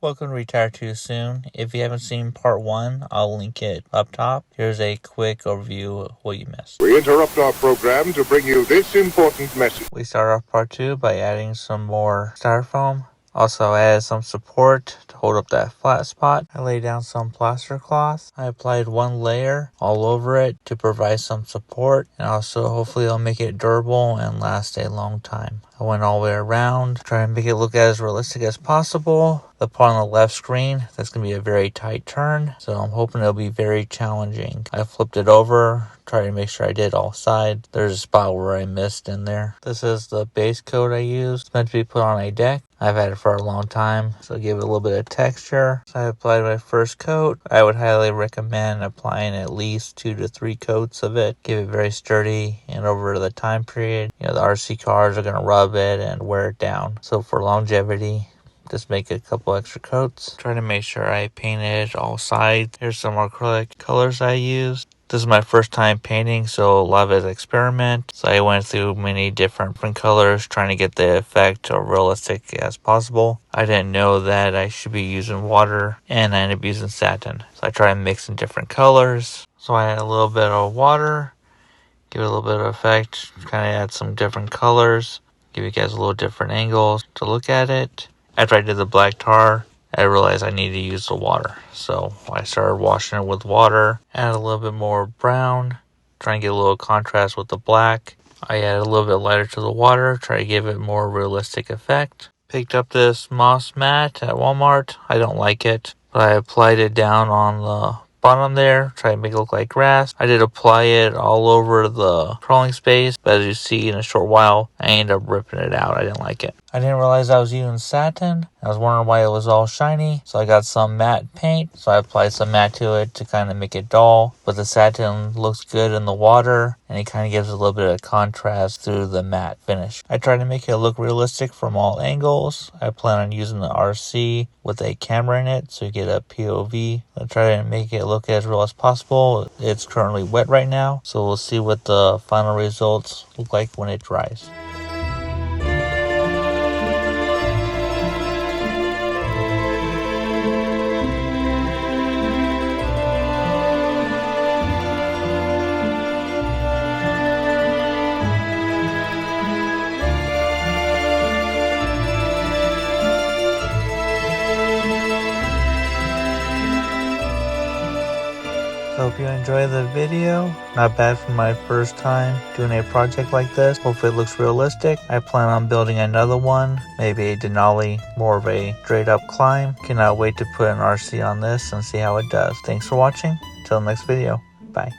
Welcome to Retire Too Soon. If you haven't seen part 1, I'll link it up top. Here's a quick overview of what you missed. We interrupt our program to bring you this important message. We start off part 2 by adding some more styrofoam. Also added some support to hold up that flat spot. I laid down some plaster cloth. I applied one layer all over it to provide some support, and also hopefully it'll make it durable and last a long time. I went all the way around, trying to make it look as realistic as possible. The part on the left screen, that's going to be a very tight turn, so I'm hoping it'll be very challenging. I flipped it over, tried to make sure I did all sides. There's a spot where I missed in there. This is the base coat I used. It's meant to be put on a deck. I've had it for a long time, so give it a little bit of texture. So I applied my first coat. I would highly recommend applying at least 2 to 3 coats of it. Give it very sturdy, and over the time period, the RC cars are going to rub it and wear it down. So for longevity, just make a couple extra coats. Try to make sure I painted all sides. Here's some acrylic colors I used. This is my first time painting, so a lot of it is experiment. So I went through many different colors, trying to get the effect as realistic as possible. I didn't know that I should be using water, and I ended up using satin. So I tried mixing different colors. So I add a little bit of water, give it a little bit of effect, kind of add some different colors, give you guys a little different angles to look at it. After I did the black tar, I realized I needed to use the water. So I started washing it with water, add a little bit more brown, try and get a little contrast with the black. I added a little bit lighter to the water, try to give it more realistic effect. Picked up this moss mat at Walmart. I don't like it, but I applied it down on the bottom there, try to make it look like grass. I did apply it all over the crawling space, but as you see, in a short while, I ended up ripping it out. I didn't like it. I didn't realize I was using satin. I was wondering why it was all shiny, so I got some matte paint. So I applied some matte to it to kind of make it dull, but the satin looks good in the water, and it kind of gives a little bit of contrast through the matte finish. I tried to make it look realistic from all angles. I plan on using the RC with a camera in it, so you get a POV. I try to make it look as real as possible. It's currently wet right now, so we'll see what the final results look like when it dries. Hope you enjoy the video. Not bad for my first time doing a project like this. Hopefully it looks realistic. I plan on building another one, maybe a Denali, more of a straight up climb. Cannot wait to put an RC on this and see how it does. Thanks for watching. Till the next video. Bye.